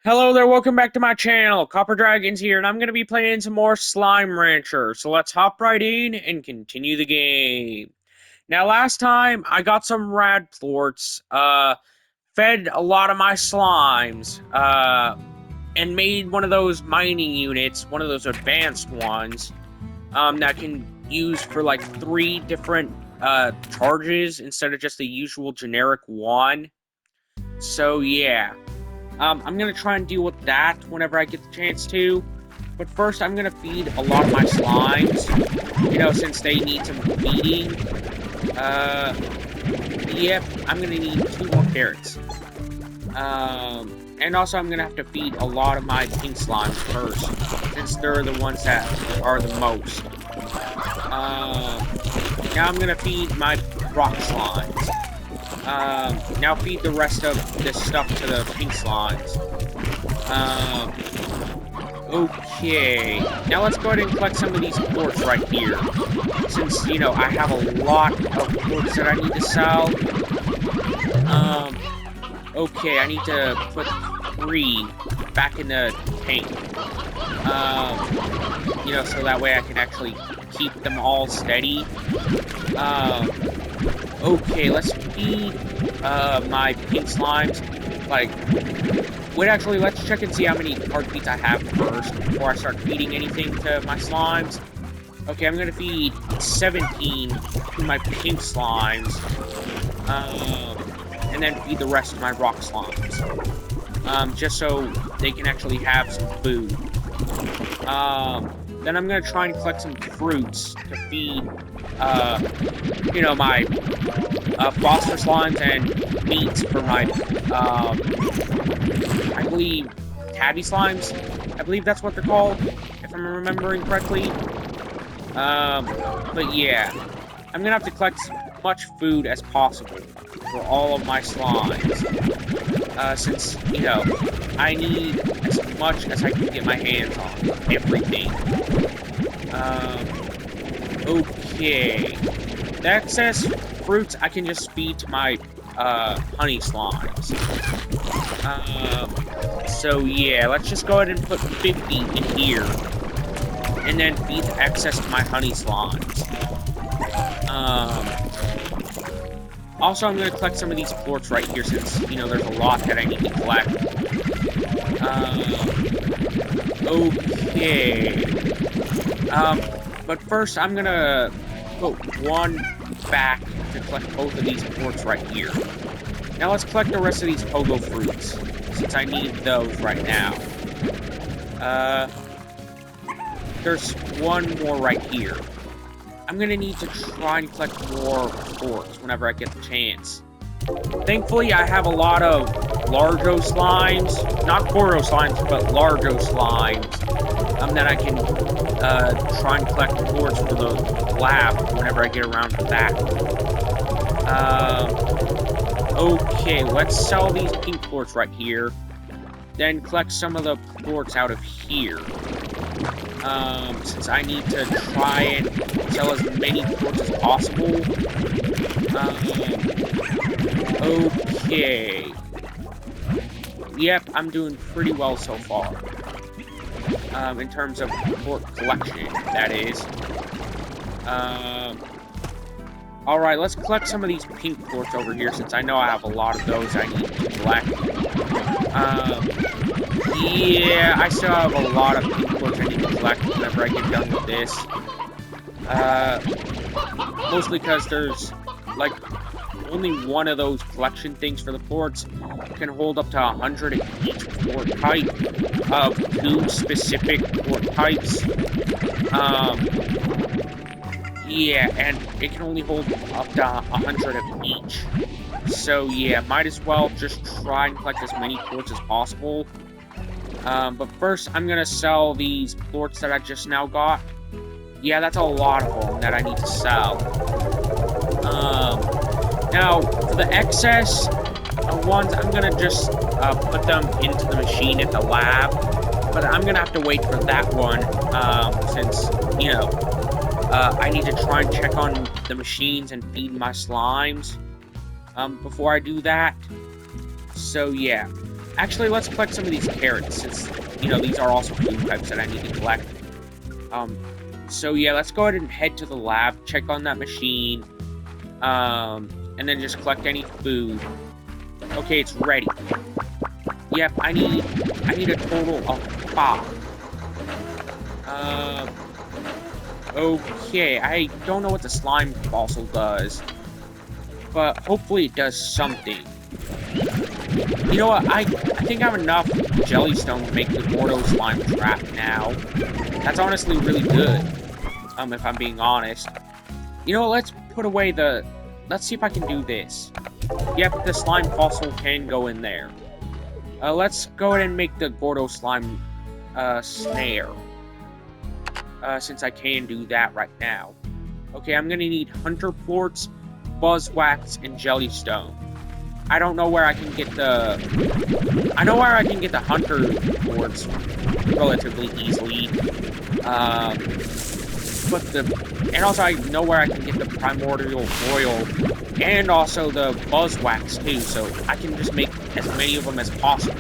Hello there, welcome back to my channel. Copper Dragons here, and I'm going to be playing some more Slime Rancher. So let's hop right in and continue the game. Now, last time, I got some rad plorts, fed a lot of my slimes, and made one of those mining units, one of those advanced ones, that can use for like 3 different, charges instead of just the usual generic one. So, yeah. I'm going to try and deal with that whenever I get the chance to. But first, I'm going to feed a lot of my slimes. You know, since they need some feeding. Yep, I'm going to need 2 more carrots. And also, I'm going to have to feed a lot of my pink slimes first. Since they're the ones that are the most. Now I'm going to feed my rock slimes. Now feed the rest of this stuff to the pink slimes. Okay. Now let's go ahead and collect some of these quartz right here. Since, you know, I have a lot of quartz that I need to sell. Okay, I need to put 3 back in the tank. You know, so that way I can actually keep them all steady. Okay, let's feed my pink slimes. Like, wait, actually, let's check and see how many heartbeats I have first before I start feeding anything to my slimes. Okay, I'm gonna feed 17 to my pink slimes, and then feed the rest of my rock slimes, just so they can actually have some food. Then I'm gonna try and collect some fruits to feed, you know, my phosphorus slimes and meats for my, I believe, tabby slimes. I believe that's what they're called, if I'm remembering correctly. But yeah, I'm gonna have to collect as much food as possible for all of my slimes. Since, you know, I need as much as I can get my hands on everything. Okay. The excess fruits I can just feed to my, honey slimes. So yeah, let's just go ahead and put 50 in here. And then feed the excess to my honey slimes. Also, I'm going to collect some of these plorts right here since, you know, there's a lot that I need to collect. Okay. But first, I'm going to put 1 back to collect both of these plorts right here. Now let's collect the rest of these pogo fruits, since I need those right now. There's 1 more right here. I'm gonna need to try and collect more plorts whenever I get the chance. Thankfully, I have a lot of largo slimes, not Gordo slimes, but largo slimes, that I can try and collect plorts for the lab whenever I get around to that. Okay, let's sell these pink plorts right here, then collect some of the plorts out of here. Since I need to try and sell as many plorts as possible. Okay. Yep, I'm doing pretty well so far. In terms of plort collection, that is. Alright, let's collect some of these pink plorts over here, since I know I have a lot of those I need to collect. Yeah, I still have a lot of pink plorts I need to collect whenever I get done with this. Mostly because there's, like, only 1 of those collection things for the plorts can hold up to 100 in each plort type of 2 specific plort types. Yeah, and it can only hold up to 100 of each. So yeah, might as well just try and collect as many plorts as possible. But first, I'm gonna sell these plorts that I just now got. Yeah, that's a lot of them that I need to sell. Now, for the excess ones, I'm gonna just put them into the machine at the lab. But I'm gonna have to wait for that one, since, you know, I need to try and check on the machines and feed my slimes before I do that. So, yeah. Actually, let's collect some of these carrots, since, you know, these are also food types that I need to collect. So yeah, let's go ahead and head to the lab, check on that machine, and then just collect any food. Okay, it's ready. Yep, I need a total of 5. Okay, I don't know what the slime fossil does, but hopefully it does something. You know what, I think I have enough jellystone to make the Gordo slime trap now. That's honestly really good, if I'm being honest. You know what, let's put away the... Let's see if I can do this. Yep, the slime fossil can go in there. Let's go ahead and make the Gordo slime snare. Since I can do that right now. Okay, I'm gonna need hunter plorts, buzzwax, and jellystone. I don't know where I can get the... I know where I can get the hunter plorts relatively easily. But the... And also I know where I can get the primordial oil and also the buzzwax too, so I can just make as many of them as possible.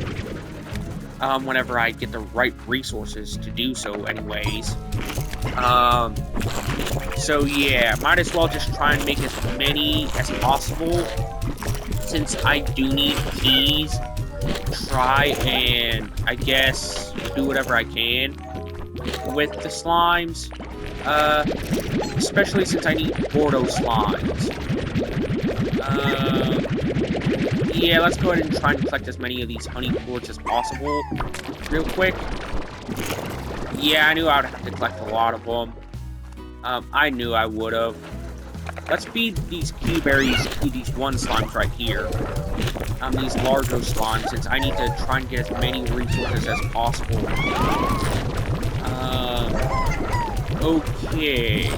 Whenever I get the right resources to do so anyways. So yeah, might as well just try and make as many as possible, since I do need keys. Try and, I guess, do whatever I can with the slimes. Especially since I need Gordo slimes. Yeah, let's go ahead and try and collect as many of these honey plorts as possible, real quick. Yeah, I knew I would have to collect a lot of them. I knew I would have. Let's feed these key berries to these one slimes right here. These larger slimes, since I need to try and get as many resources as possible. Okay.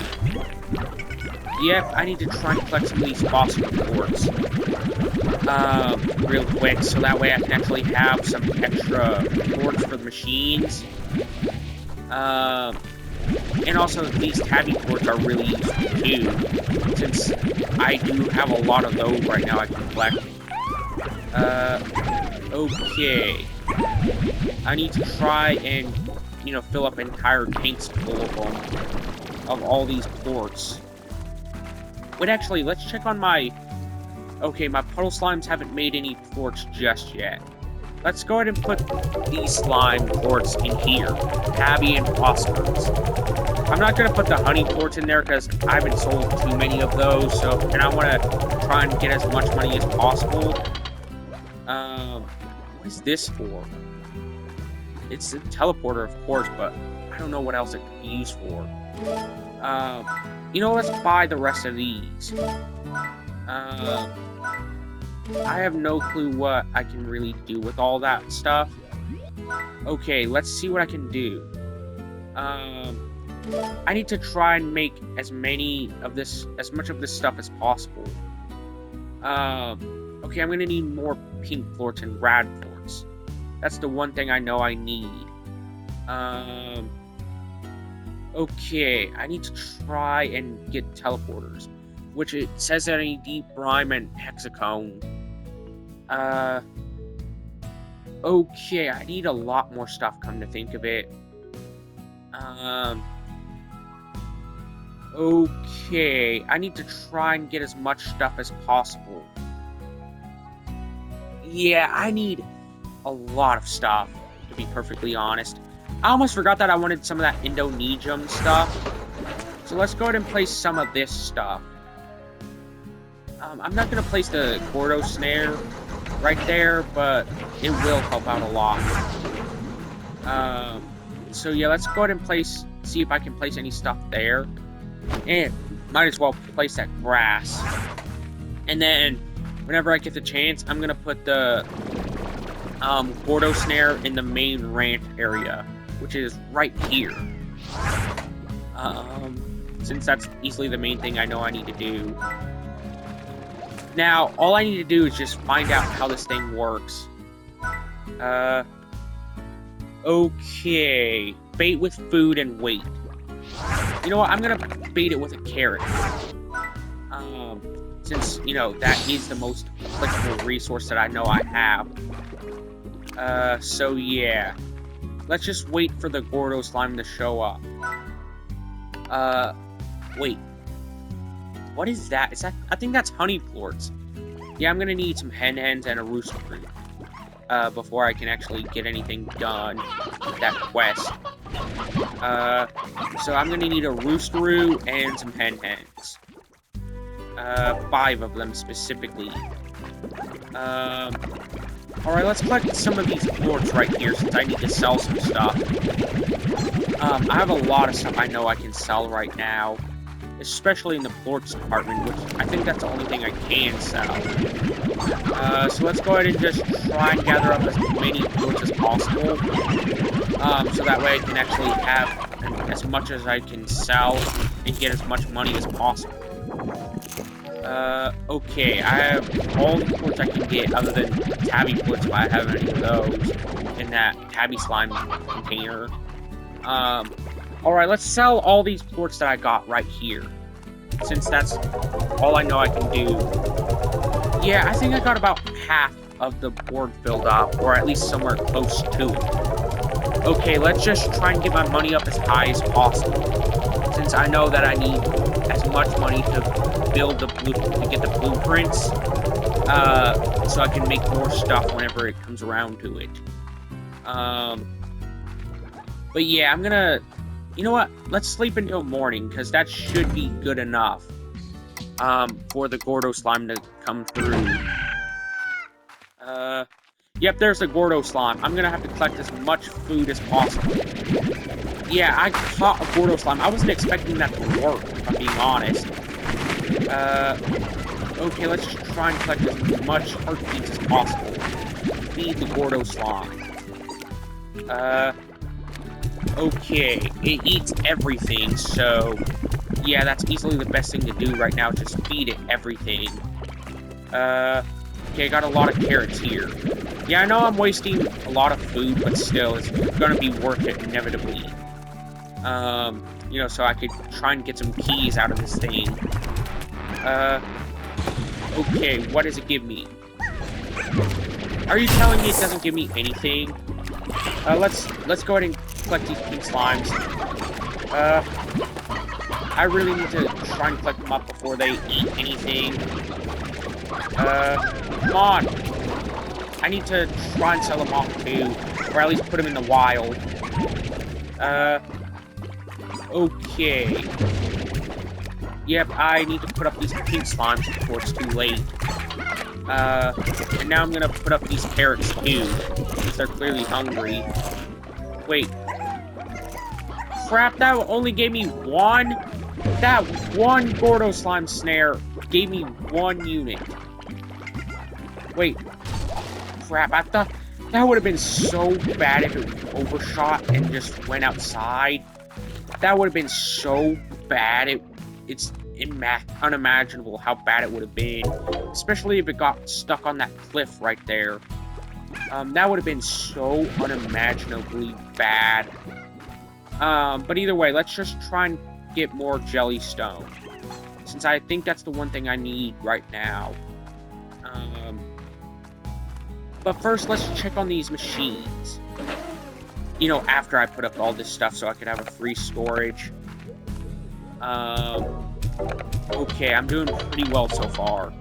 Yep, I need to try and collect some of these phosphor quartz. Real quick, so that way I can actually have some extra quartz for the machines. And also these tabby quartz are really useful too, since I do have a lot of those right now I can collect. Okay. I need to try and, you know, fill up entire tanks full of them, of all these quartz. Wait, actually, let's check on my... Okay, my puddle slimes haven't made any quartz just yet. Let's go ahead and put these slime quartz in here. Tabby and phosphorus. I'm not going to put the honey quartz in there because I haven't sold too many of those, so, and I want to try and get as much money as possible. What is this for? It's a teleporter, of course, but I don't know what else it could be used for. You know, let's buy the rest of these. I have no clue what I can really do with all that stuff. Okay, let's see what I can do. I need to try and make as much of this stuff as possible. Okay, I'm gonna need more pink plorts and rad plorts. That's the one thing I know I need. Okay, I need to try and get teleporters, which it says that I need deep brine and hexacone. Okay, I need a lot more stuff, come to think of it. Okay, I need to try and get as much stuff as possible. Yeah, I need a lot of stuff, to be perfectly honest. I almost forgot that I wanted some of that Indonesian stuff. So let's go ahead and place some of this stuff. I'm not going to place the Gordo snare right there, but it will help out a lot. So yeah, let's go ahead and see if I can place any stuff there. And might as well place that grass. And then, whenever I get the chance, I'm going to put the Gordo snare in the main ranch area, which is right here. Since that's easily the main thing I know I need to do. Now, all I need to do is just find out how this thing works. Okay. Bait with food and weight. You know what? I'm gonna bait it with a carrot. Since, you know, that is the most applicable resource that I know I have. So yeah. Let's just wait for the Gordo slime to show up. Wait. What is that? Is that? I think that's honey plorts. Yeah, I'm gonna need some hens and a rooster root. Before I can actually get anything done with that quest. So I'm gonna need a roosteroo and some hens. 5 of them specifically. Alright, let's collect some of these plorts right here since I need to sell some stuff. I have a lot of stuff I know I can sell right now. Especially in the plorts department, which I think that's the only thing I can sell. So let's go ahead and just try and gather up as many plorts as possible. So that way I can actually have as much as I can sell and get as much money as possible. Okay, I have all the plorts I can get other than tabby plorts if I have any of those in that tabby slime container. Alright, let's sell all these plorts that I got right here. Since that's all I know I can do. Yeah, I think I got about half of the board filled up, or at least somewhere close to it. Okay, let's just try and get my money up as high as possible. Since I know that I need as much money to build to get the blueprints, so I can make more stuff whenever it comes around to it. But yeah, I'm gonna... You know what? Let's sleep until morning, because that should be good enough for the Gordo slime to come through. Yep, there's the Gordo slime. I'm gonna have to collect as much food as possible. Yeah, I caught a Gordo slime. I wasn't expecting that to work, if I'm being honest. Okay, let's just try and collect as much heartbeats as possible. Feed the Gordo slime. Okay, it eats everything, so yeah, that's easily the best thing to do right now, just feed it everything. Okay, I got a lot of carrots here. Yeah, I know I'm wasting a lot of food, but still, it's gonna be worth it inevitably. You know, so I could try and get some keys out of this thing. Okay, what does it give me? Are you telling me it doesn't give me anything? Let's go ahead and collect these pink slimes. I really need to try and collect them up before they eat anything. Come on. I need to try and sell them off too, or at least put them in the wild. Okay. Yep, I need to put up these pink slimes before it's too late. And now I'm gonna put up these carrots too, because they're clearly hungry. Wait. Crap, that only gave me one? That one Gordo slime snare gave me 1 unit. Wait. Crap, I thought that would have been so bad if it overshot and just went outside. That would have been so bad. It's unimaginable how bad it would have been. Especially if it got stuck on that cliff right there. That would have been so unimaginably bad. But either way, let's just try and get more jellystone. Since I think that's the one thing I need right now. But first, let's check on these machines. You know, after I put up all this stuff so I could have a free storage. Okay, I'm doing pretty well so far.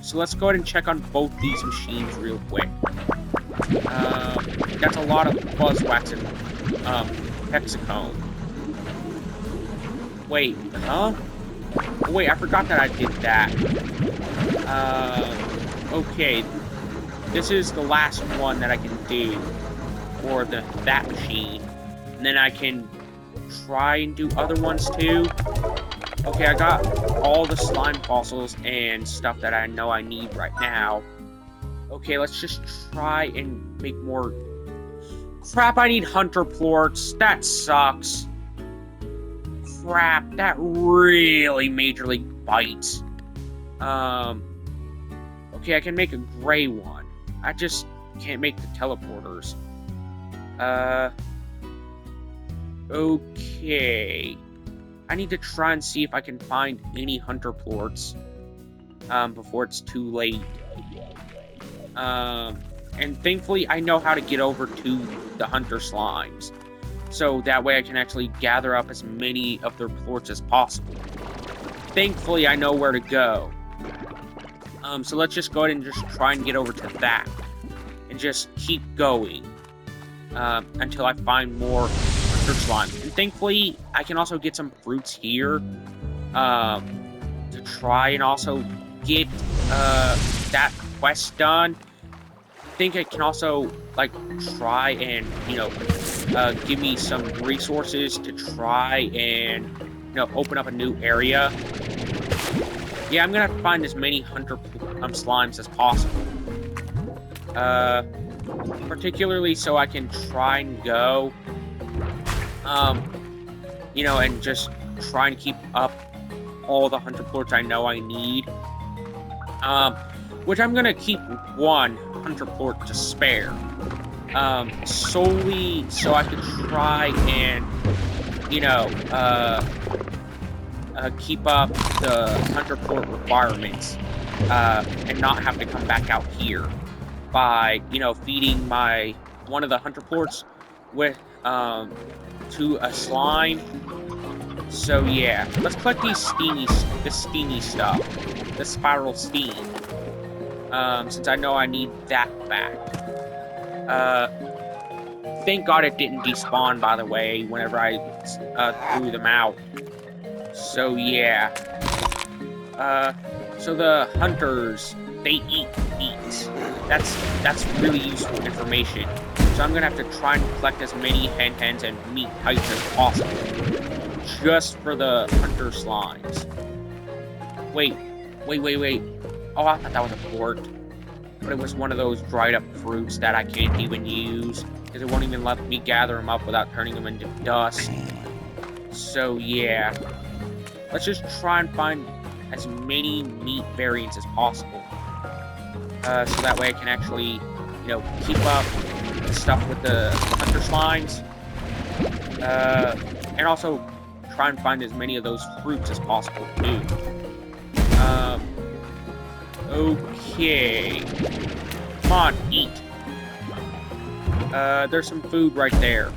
So let's go ahead and check on both these machines real quick. That's a lot of buzzwax and hexacone. Wait, huh? Oh, wait, I forgot that I did that. Okay. This is the last one that I can do for that machine. And then I can try and do other ones too. Okay, I got all the slime fossils and stuff that I know I need right now. Okay, let's just try and make more... Crap, I need hunter plorts. That sucks. Crap, that really majorly bites. Okay, I can make a gray one. I just can't make the teleporters. Okay. I need to try and see if I can find any hunter plorts before it's too late. And And thankfully, I know how to get over to the hunter slimes. So that way I can actually gather up as many of their plorts as possible. Thankfully, I know where to go. So let's just go ahead and just try and get over to that. And just keep going. Until I find more hunter slime. And thankfully, I can also get some fruits here. To try and also get that quest done. I think I can also, like, try and, give me some resources to try and, open up a new area. Yeah, I'm gonna have to find as many hunter slimes as possible. Particularly so I can try and go, and just try and keep up all the hunter plorts I know I need. Which I'm gonna keep one hunter plort to spare. Solely so I could try and, keep up the hunter plort requirements, and not have to come back out here by, feeding one of the hunter plorts with, to a slime. So yeah, let's collect this steamy stuff, the spiral steam, since I know I need that back. Thank God it didn't despawn, by the way, whenever I threw them out. So yeah. So the hunters, they eat meat. That's really useful information. So I'm gonna have to try and collect as many hens and meat types as possible, just for the hunter slimes. Wait. Oh, I thought that was a plort. But it was one of those dried up fruits that I can't even use, because it won't even let me gather them up without turning them into dust. So yeah. Let's just try and find as many meat variants as possible. So that way I can actually, keep up the stuff with the hunter slimes. And also try and find as many of those fruits as possible, too. Okay. Come on, eat. There's some food right there.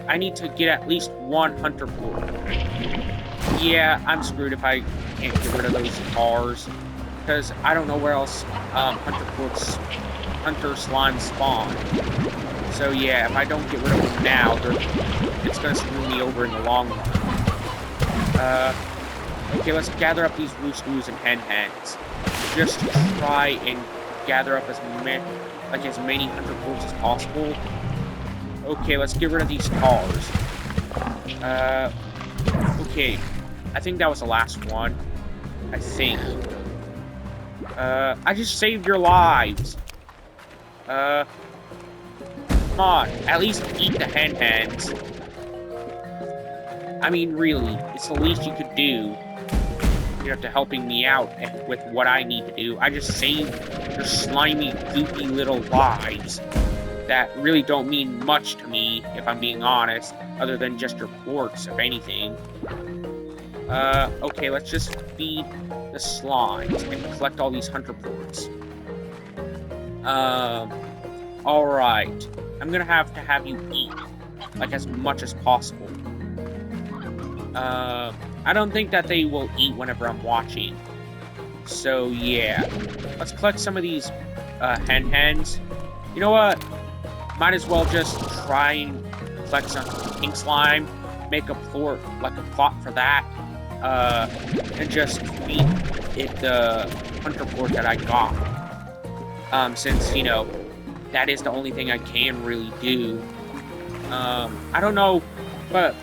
I need to get at least one hunter plort. Yeah, I'm screwed if I can't get rid of those cars, because I don't know where else hunter slime spawn. So yeah, if I don't get rid of them now, it's gonna screw me over in the long run. Okay, let's gather up these roos and hens. Just to try and gather up as many hunter plorts as possible. Okay, let's get rid of these cars. Okay. I think that was the last one. I think. I just saved your lives. Come on. At least eat the hens. I mean, really, it's the least you could do. To helping me out with what I need to do. I just saved your slimy, goopy little lives that really don't mean much to me, if I'm being honest, other than just your plorts, if anything. Okay, let's just feed the slimes and collect all these hunter plorts. Alright. I'm gonna have to have you eat, as much as possible. I don't think that they will eat whenever I'm watching. So, yeah. Let's collect some of these, hens. You know what? Might as well just try and collect some pink slime, make a plot for that, and just feed it the hunter plort that I got. Since, that is the only thing I can really do. I don't know, but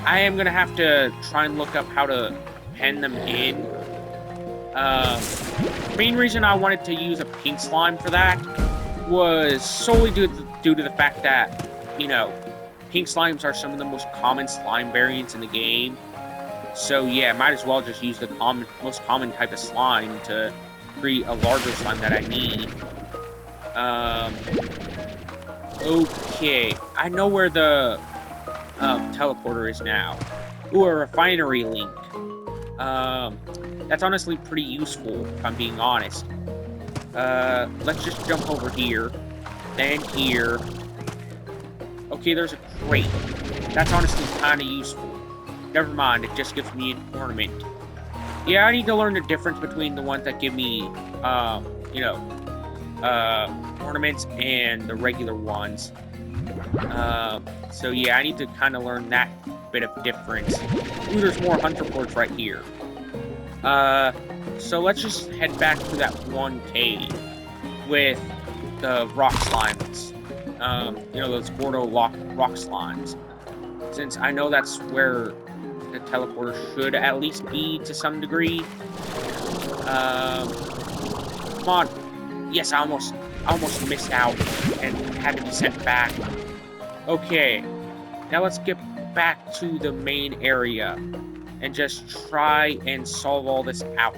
I am gonna have to try and look up how to pen them in. The main reason I wanted to use a pink slime for that was solely due to the fact that, pink slimes are some of the most common slime variants in the game. So yeah, might as well just use the most common type of slime to create a larger slime that I need. Okay, I know where the teleporter is now. Ooh, a refinery link. That's honestly pretty useful, if I'm being honest. Let's just jump over here. then here. Okay, there's a crate. That's honestly kind of useful. Never mind, it just gives me an ornament. Yeah, I need to learn the difference between the ones that give me, ornaments and the regular ones. So yeah, I need to kind of learn that bit of difference. Ooh, there's more hunter ports right here. So let's just head back to that one cave with the rock slimes. Those Gordo rock slimes. Since I know that's where the teleporter should at least be to some degree. Come on. Yes, I almost missed out and had to be sent back. Okay. Now let's get back to the main area and just try and solve all this out.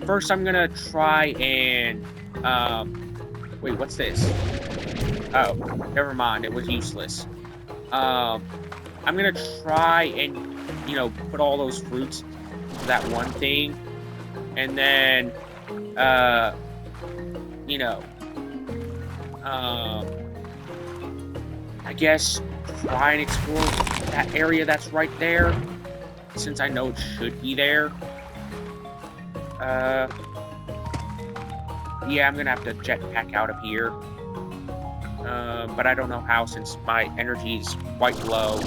First I'm gonna try and, wait, what's this? Oh, never mind, it was useless. I'm gonna try and, put all those fruits to that one thing, and then, I guess try and explore that area that's right there, since I know it should be there. Yeah, I'm gonna have to jetpack out of here. But I don't know how, since my energy is quite low.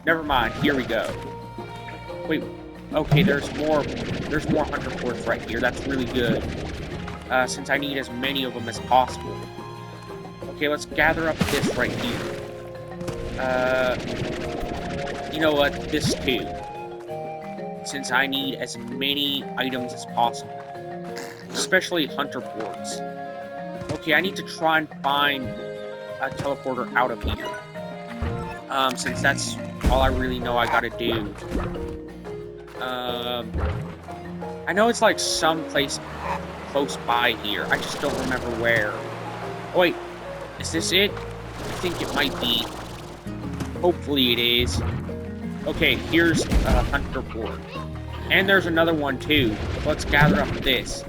Never mind, here we go. Wait, okay, there's more hunter ports right here, that's really good. Since I need as many of them as possible. Okay, let's gather up this right here. You know what, this too. Since I need as many items as possible. Especially hunter ports. Okay, I need to try and find a teleporter out of here. Since that's all I really know I gotta do. I know it's like someplace close by here. I just don't remember where. Oh, wait, is this it? I think it might be. Hopefully it is. Okay, here's a hunter port. And there's another one too. Let's gather up this.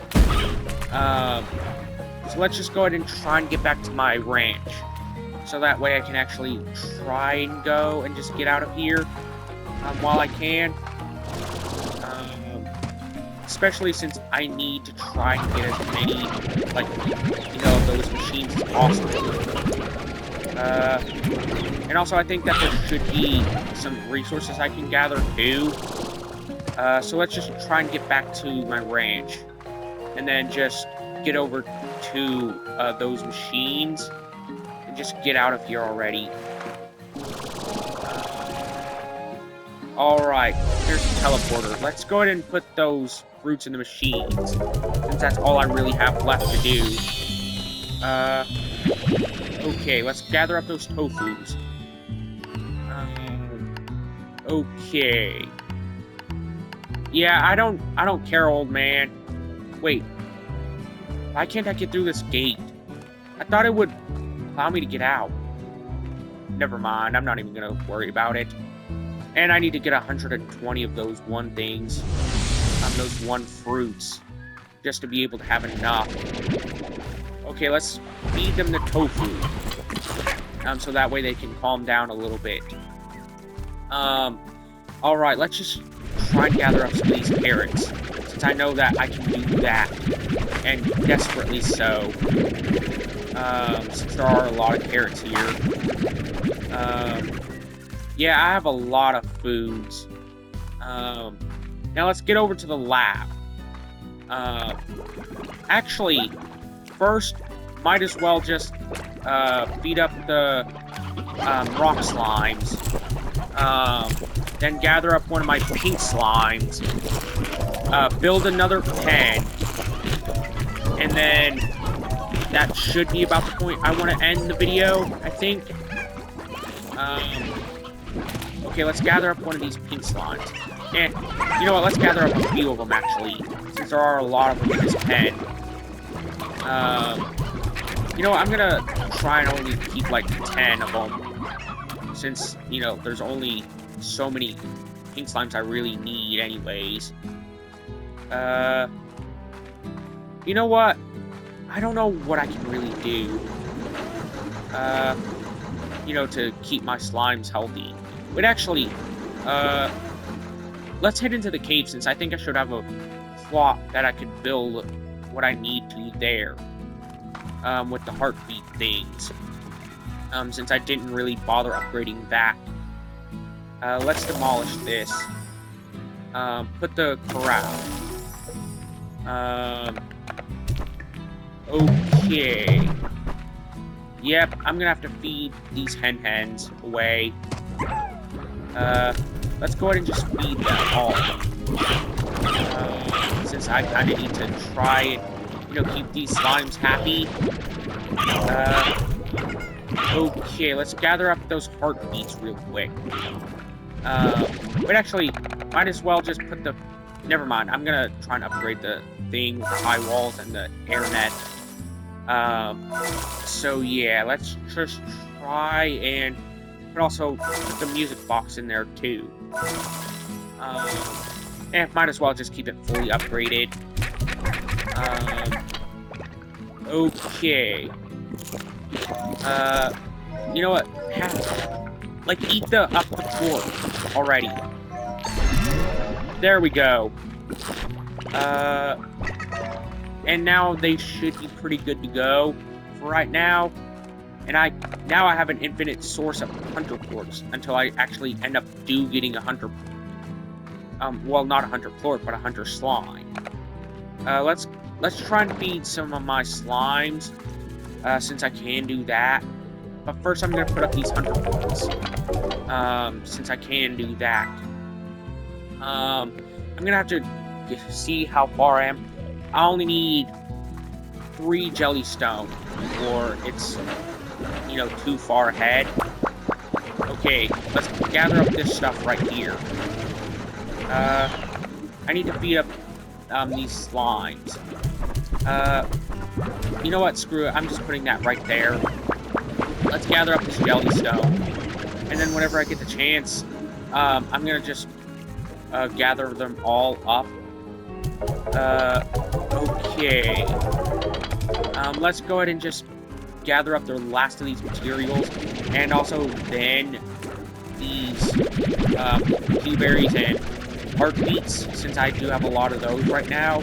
So let's just go ahead and try and get back to my ranch. So that way I can actually try and go and just get out of here while I can. Especially since I need to try and get as many, of those machines as possible. And also I think that there should be some resources I can gather too. So let's just try and get back to my ranch. And then just get over to those machines and just get out of here already. Alright, here's the teleporter. Let's go ahead and put those fruits in the machines, since that's all I really have left to do. Okay, let's gather up those tofus. Okay. Yeah, I don't care, old man. Wait. Why can't I get through this gate? I thought it would allow me to get out. Never mind, I'm not even gonna worry about it. And I need to get 120 of those one things. Those one fruits. Just to be able to have enough. Okay, let's feed them the tofu. So that way they can calm down a little bit. Alright, let's just try and gather up some of these carrots. Since I know that I can do that. And desperately so. Since there are a lot of carrots here. Yeah, I have a lot of foods. Now let's get over to the lab. Actually, first, might as well just feed up the rock slimes. Then gather up one of my pink slimes. Build another pen. And then that should be about the point I want to end the video, I think. Okay, let's gather up one of these pink slimes. And, you know what, let's gather up a few of them, actually. Since there are a lot of them in this pen. You know what, I'm gonna try and only keep, like, 10 of them. Since, there's only so many pink slimes I really need anyways. You know what? I don't know what I can really do, to keep my slimes healthy. But actually, let's head into the cave, since I think I should have a plot that I could build what I need to there, with the heartbeat things, since I didn't really bother upgrading that. Let's demolish this. Put the corral. Okay. Yep, I'm gonna have to feed these hens away. Let's go ahead and just feed them all. Since I kind of need to try and, keep these slimes happy. Okay, let's gather up those heartbeats real quick. But actually, might as well just put the... Never mind, I'm gonna try and upgrade the thing with the high walls and the air net. So yeah, let's just try and... But also, put the music box in there too. And might as well just keep it fully upgraded. Okay. You know what? Eat up the floor already. There we go. And now they should be pretty good to go for right now. And now I have an infinite source of hunter plorts until I actually end up getting a hunter. Well, not a hunter plort, but a hunter slime. Let's try and feed some of my slimes, since I can do that. But first, I'm gonna put up these hunter plorts, since I can do that. I'm gonna have to see how far I am. I only need 3 jellystone, or it's, too far ahead. Okay, let's gather up this stuff right here. I need to feed up, these slimes. You know what, screw it, I'm just putting that right there. Let's gather up this jellystone. And then whenever I get the chance, I'm gonna just, gather them all up. Okay. Let's go ahead and just gather up the last of these materials, and also then these blueberries and heartbeats, since I do have a lot of those right now.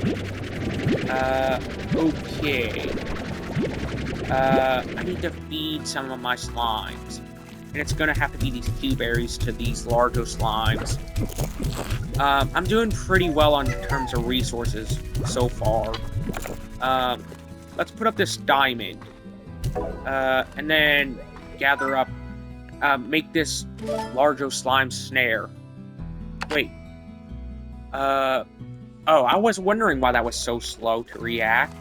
Okay. I need to feed some of my slimes, and it's gonna have to be these blueberries to these larger slimes. I'm doing pretty well on terms of resources so far. Let's put up this diamond. And then gather up, make this larger slime snare. Wait. Oh, I was wondering why that was so slow to react.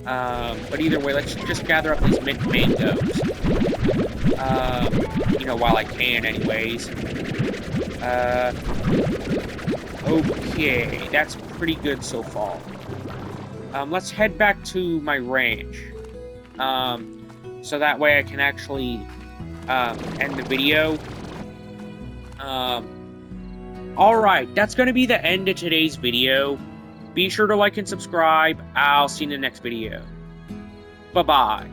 But either way, let's just gather up these mint mangoes. While I can anyways. Okay, that's pretty good so far. Let's head back to my ranch. So that way I can actually, end the video. Alright, that's gonna be the end of today's video. Be sure to like and subscribe. I'll see you in the next video. Bye-bye.